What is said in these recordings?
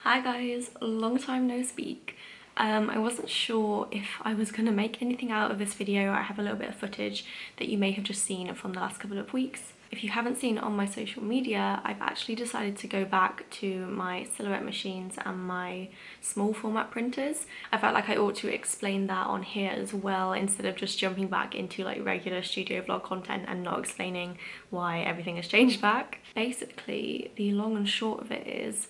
Hi guys, long time no speak. I wasn't sure if I was going to make anything out of this video. I have a little bit of footage that you may have just seen from the last couple of weeks. If you haven't seen it on my social media, I've actually decided to go back to my silhouette machines and my small format printers. I felt like I ought to explain that on here as well, instead of just jumping back into like regular studio vlog content and not explaining why everything has changed back. Basically, the long and short of it is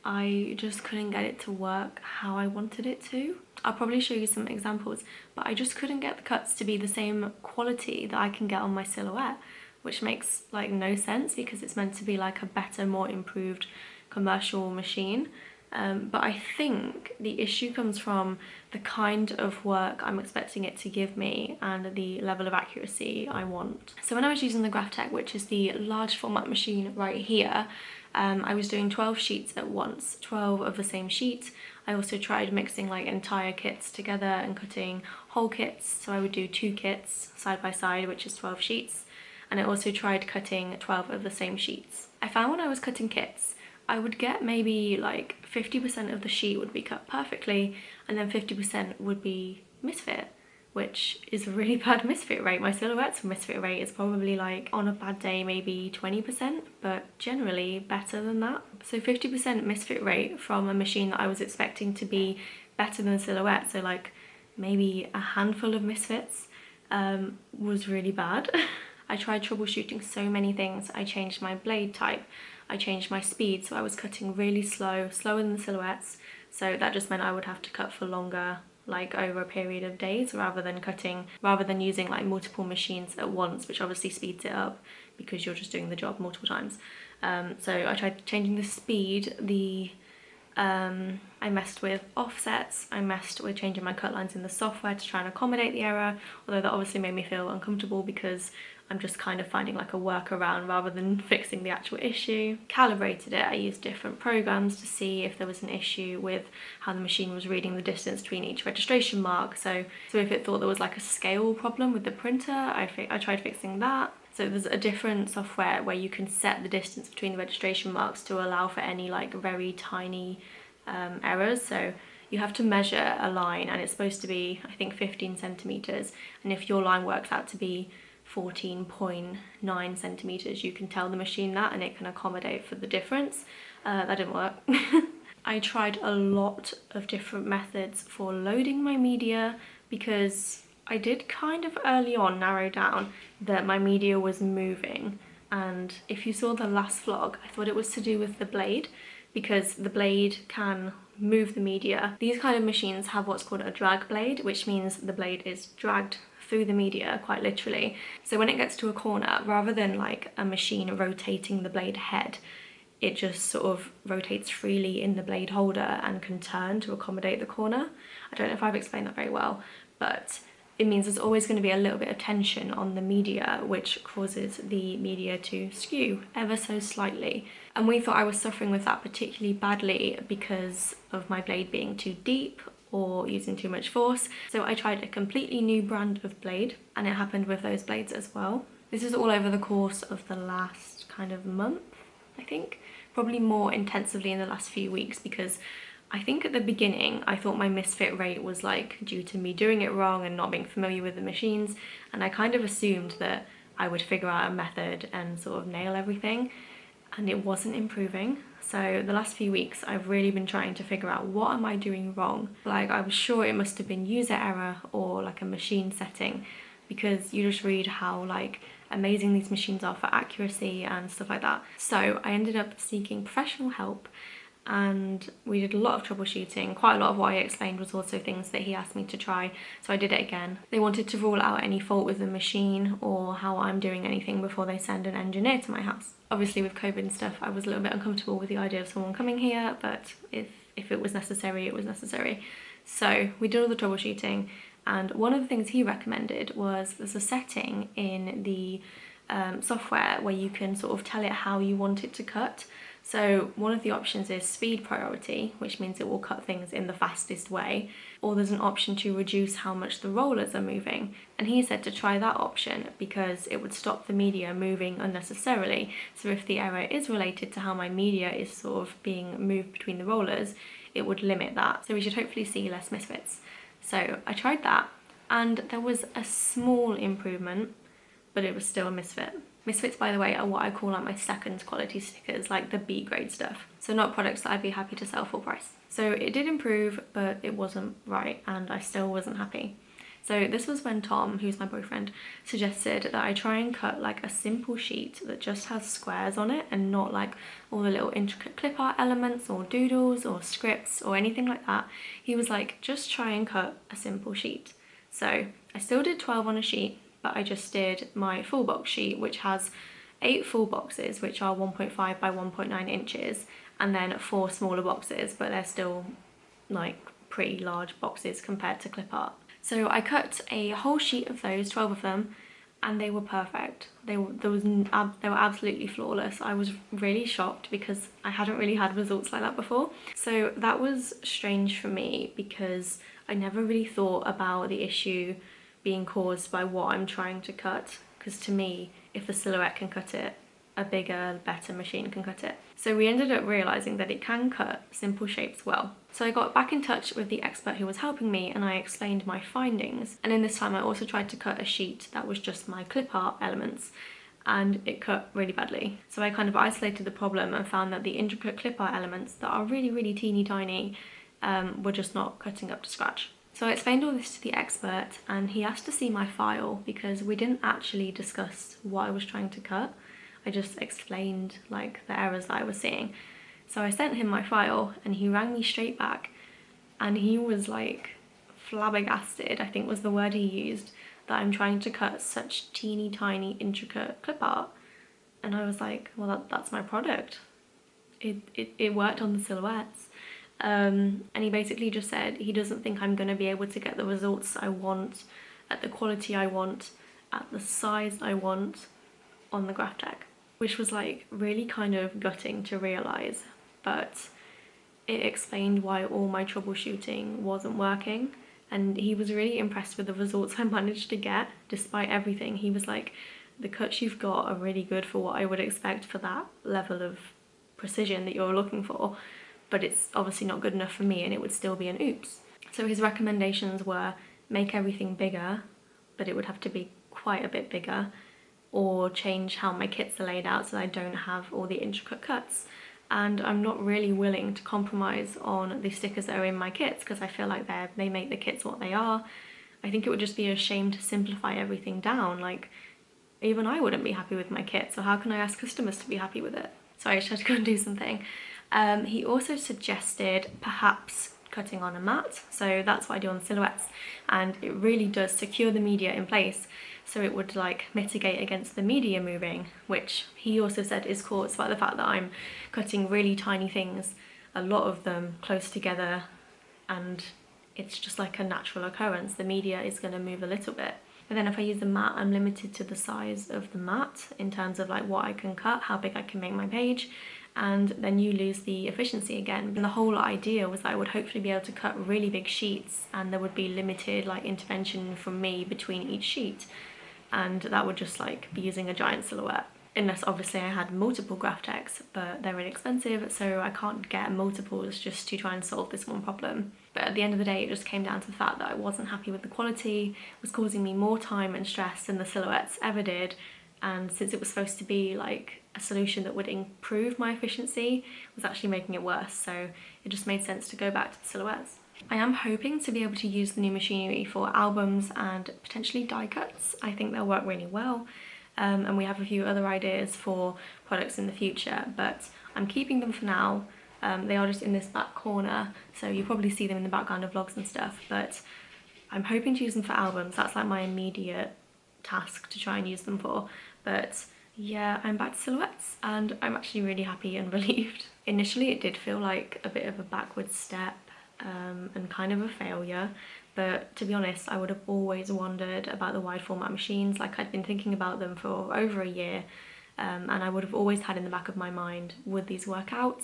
I just couldn't get it to work how I wanted it to. I'll probably show you some examples, but I just couldn't get the cuts to be the same quality that I can get on my silhouette, which makes like no sense because it's meant to be like a better, more improved commercial machine. But I think the issue comes from the kind of work I'm expecting it to give me and the level of accuracy I want. So when I was using the Graphtec, which is the large format machine right here, I was doing 12 sheets at once, 12 of the same sheet. I also tried mixing like entire kits together and cutting whole kits. So I would do 2 kits side by side, which is 12 sheets. And I also tried cutting 12 of the same sheets. I found when I was cutting kits, I would get maybe like 50% of the sheet would be cut perfectly and then 50% would be misfit, which is a really bad misfit rate. My silhouette's misfit rate is probably like on a bad day maybe 20%, but generally better than that. So 50% misfit rate from a machine that I was expecting to be better than silhouette, so like maybe a handful of misfits, was really bad. I tried troubleshooting so many things. I changed my blade type, I changed my speed, so I was cutting really slow, slower than the silhouettes, so that just meant I would have to cut for longer, like over a period of days, rather than using like multiple machines at once, which obviously speeds it up because you're just doing the job multiple times. So I tried changing the speed, I messed with offsets, I messed with changing my cut lines in the software to try and accommodate the error, although that obviously made me feel uncomfortable because I'm just kind of finding like a workaround rather than fixing the actual issue. Calibrated it, I used different programs to see if there was an issue with how the machine was reading the distance between each registration mark. So if it thought there was like a scale problem with the printer, I tried fixing that. So there's a different software where you can set the distance between the registration marks to allow for any like very tiny errors. So you have to measure a line and it's supposed to be, I think, 15 centimeters. And if your line works out to be 14.9 centimeters, you can tell the machine that and it can accommodate for the difference. That didn't work. I tried a lot of different methods for loading my media because I did kind of early on narrow down that my media was moving, and if you saw the last vlog, I thought it was to do with the blade, because the blade can move the media. These kind of machines have what's called a drag blade, which means the blade is dragged through the media quite literally. So when it gets to a corner, rather than like a machine rotating the blade head, it just sort of rotates freely in the blade holder and can turn to accommodate the corner. I don't know if I've explained that very well, but it means there's always going to be a little bit of tension on the media, which causes the media to skew ever so slightly. And we thought I was suffering with that particularly badly because of my blade being too deep or using too much force. So I tried a completely new brand of blade, and it happened with those blades as well. This is all over the course of the last kind of month, I think. Probably more intensively in the last few weeks, because I think at the beginning I thought my misfit rate was like due to me doing it wrong and not being familiar with the machines, and I kind of assumed that I would figure out a method and sort of nail everything, and it wasn't improving. So the last few weeks I've really been trying to figure out what am I doing wrong. Like, I was sure it must have been user error or like a machine setting, because you just read how like amazing these machines are for accuracy and stuff like that. So I ended up seeking professional help, and we did a lot of troubleshooting. Quite a lot of what I explained was also things that he asked me to try, so I did it again. They wanted to rule out any fault with the machine or how I'm doing anything before they send an engineer to my house. Obviously with COVID and stuff, I was a little bit uncomfortable with the idea of someone coming here, but if it was necessary, it was necessary. So we did all the troubleshooting, and one of the things he recommended was there's a setting in the software where you can sort of tell it how you want it to cut. So one of the options is speed priority, which means it will cut things in the fastest way, or there's an option to reduce how much the rollers are moving. And he said to try that option because it would stop the media moving unnecessarily. So if the error is related to how my media is sort of being moved between the rollers, it would limit that. So we should hopefully see less misfits. So I tried that and there was a small improvement, but it was still a misfit. Misfits, by the way, are what I call like my second quality stickers, like the B grade stuff. So not products that I'd be happy to sell full price. So it did improve, but it wasn't right and I still wasn't happy. So this was when Tom, who's my boyfriend, suggested that I try and cut like a simple sheet that just has squares on it and not like all the little intricate clip art elements or doodles or scripts or anything like that. He was like, just try and cut a simple sheet. So I still did 12 on a sheet, but I just did my full box sheet, which has 8 full boxes, which are 1.5 by 1.9 inches, and then 4 smaller boxes, but they're still like pretty large boxes compared to clip art. So I cut a whole sheet of those, 12 of them, and they were perfect. They were absolutely flawless. I was really shocked because I hadn't really had results like that before. So that was strange for me because I never really thought about the issue being caused by what I'm trying to cut, because to me, if the silhouette can cut it, a bigger, better machine can cut it. So we ended up realizing that it can cut simple shapes well. So I got back in touch with the expert who was helping me and I explained my findings. And in this time I also tried to cut a sheet that was just my clip art elements, and it cut really badly. So I kind of isolated the problem and found that the intricate clip art elements that are really, really teeny tiny were just not cutting up to scratch. So I explained all this to the expert and he asked to see my file because we didn't actually discuss what I was trying to cut. I just explained like the errors that I was seeing. So I sent him my file and he rang me straight back and he was like flabbergasted, I think was the word he used, that I'm trying to cut such teeny tiny intricate clip art. And I was like, well, that's my product. It worked on the silhouettes. And he basically just said he doesn't think I'm going to be able to get the results I want, at the quality I want, at the size I want on the graph tech, which was like really kind of gutting to realise, but it explained why all my troubleshooting wasn't working. And he was really impressed with the results I managed to get despite everything. He was like, the cuts you've got are really good for what I would expect for that level of precision that you're looking for, but it's obviously not good enough for me and it would still be an oops. So his recommendations were make everything bigger, but it would have to be quite a bit bigger, or change how my kits are laid out so I don't have all the intricate cuts. And I'm not really willing to compromise on the stickers that are in my kits because I feel like they make the kits what they are. I think it would just be a shame to simplify everything down. Like, even I wouldn't be happy with my kit, so how can I ask customers to be happy with it? Sorry, I just had to go and do something. He also suggested perhaps cutting on a mat, so that's what I do on the silhouettes, and it really does secure the media in place, so it would like mitigate against the media moving, which he also said is caused by the fact that I'm cutting really tiny things, a lot of them close together, and it's just like a natural occurrence. The media is going to move a little bit. But then if I use the mat, I'm limited to the size of the mat in terms of like what I can cut, how big I can make my page, and then you lose the efficiency again. And the whole idea was that I would hopefully be able to cut really big sheets and there would be limited like intervention from me between each sheet, and that would just like be using a giant silhouette. Unless obviously I had multiple graph techs, but they're really expensive, so I can't get multiples just to try and solve this one problem. But at the end of the day, it just came down to the fact that I wasn't happy with the quality, it was causing me more time and stress than the silhouettes ever did, and since it was supposed to be like a solution that would improve my efficiency, it was actually making it worse, so it just made sense to go back to the silhouettes. I am hoping to be able to use the new machinery for albums and potentially die cuts. I think they'll work really well. And we have a few other ideas for products in the future, but I'm keeping them for now. They are just in this back corner, so you probably see them in the background of vlogs and stuff, but I'm hoping to use them for albums. That's like my immediate task to try and use them for. But yeah, I'm back to silhouettes and I'm actually really happy and relieved. Initially it did feel like a bit of a backward step and kind of a failure, But to be honest, I would have always wondered about the wide format machines. Like, I'd been thinking about them for over a year, and I would have always had in the back of my mind, would these work out?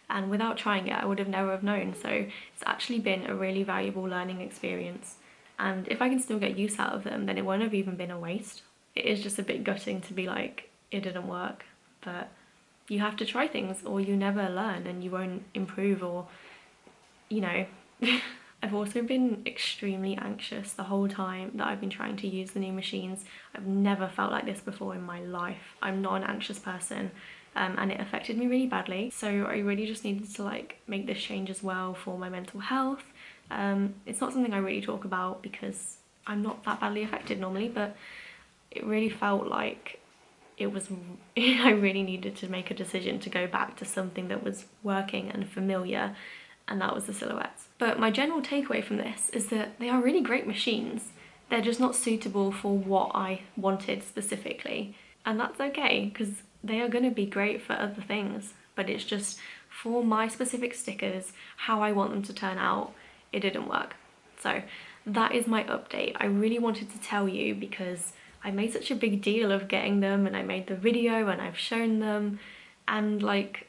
And without trying it, I would have never have known. So it's actually been a really valuable learning experience. And if I can still get use out of them, then it won't have even been a waste. It is just a bit gutting to be like, it didn't work. But you have to try things or you never learn and you won't improve, or, you know. I've also been extremely anxious the whole time that I've been trying to use the new machines. I've never felt like this before in my life. I'm not an anxious person, and it affected me really badly. So I really just needed to like make this change as well for my mental health. It's not something I really talk about because I'm not that badly affected normally, but it really felt like it was, I really needed to make a decision to go back to something that was working and familiar, and that was the silhouettes. But my general takeaway from this is that they are really great machines. They're just not suitable for what I wanted specifically. And that's okay, because they are going to be great for other things. But it's just for my specific stickers, how I want them to turn out, it didn't work. So that is my update. I really wanted to tell you because I made such a big deal of getting them, and I made the video and I've shown them, and like,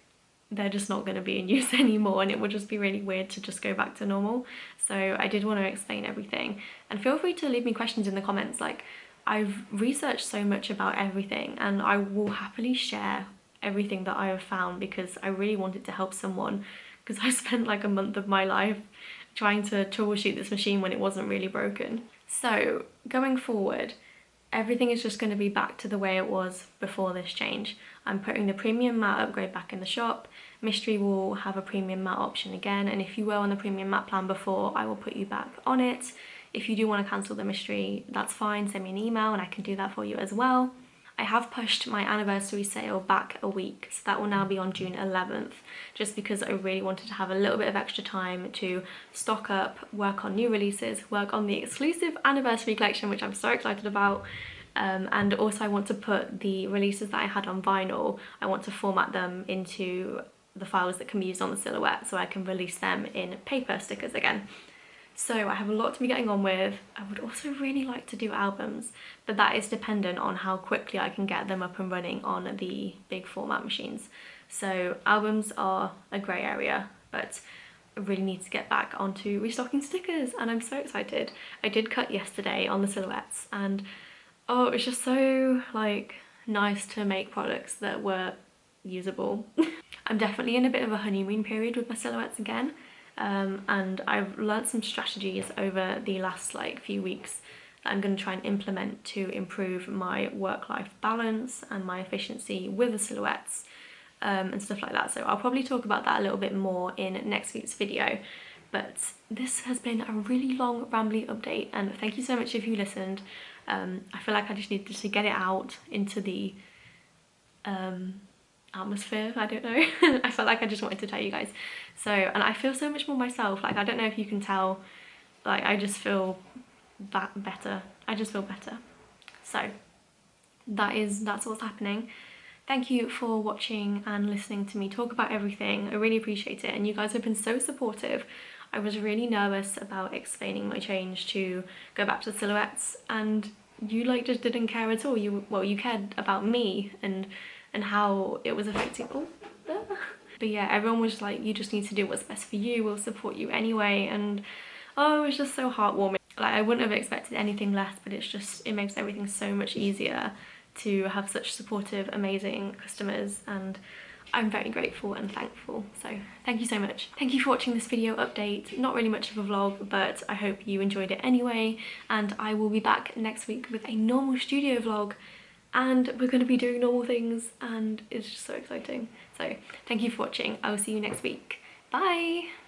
they're just not going to be in use anymore, and it would just be really weird to just go back to normal. So I did want to explain everything, and feel free to leave me questions in the comments. Like, I've researched so much about everything and I will happily share everything that I have found because I really wanted to help someone, because I spent like a month of my life trying to troubleshoot this machine when it wasn't really broken. So going forward, everything is just going to be back to the way it was before this change. I'm putting the premium matte upgrade back in the shop. Mystery will have a premium matte option again, and if you were on the premium matte plan before, I will put you back on it. If you do want to cancel the mystery, that's fine, send me an email and I can do that for you as well. I have pushed my anniversary sale back a week, so that will now be on June 11th, just because I really wanted to have a little bit of extra time to stock up, work on new releases, work on the exclusive anniversary collection, which I'm so excited about. And also I want to put the releases that I had on vinyl, I want to format them into the files that can be used on the silhouette so I can release them in paper stickers again. So I have a lot to be getting on with. I would also really like to do albums, but that is dependent on how quickly I can get them up and running on the big format machines. So albums are a grey area, but I really need to get back onto restocking stickers, and I'm so excited. I did cut yesterday on the silhouettes, and oh, it was just so like nice to make products that were usable. I'm definitely in a bit of a honeymoon period with my silhouettes again. And I've learnt some strategies over the last like few weeks that I'm going to try and implement to improve my work-life balance and my efficiency with the silhouettes, and stuff like that. So I'll probably talk about that a little bit more in next week's video. But this has been a really long rambly update, and thank you so much if you listened. I feel like I just needed to get it out into the atmosphere, I don't know. I felt like I just wanted to tell you guys. So, and I feel so much more myself. Like, I don't know if you can tell, like, I just feel that better. I just feel better. So that's what's happening. Thank you for watching and listening to me talk about everything. I really appreciate it, and you guys have been so supportive. I was really nervous about explaining my change to go back to the silhouettes, and you like just didn't care at all. You cared about me and how it was affecting. But yeah, everyone was like, you just need to do what's best for you, we'll support you anyway. And oh, it was just so heartwarming. Like, I wouldn't have expected anything less, but it makes everything so much easier to have such supportive, amazing customers, and I'm very grateful and thankful. So thank you so much. Thank you for watching this video update. Not really much of a vlog, but I hope you enjoyed it anyway, and I will be back next week with a normal studio vlog, and we're going to be doing normal things, and it's just so exciting. So thank you for watching. I will see you next week. Bye!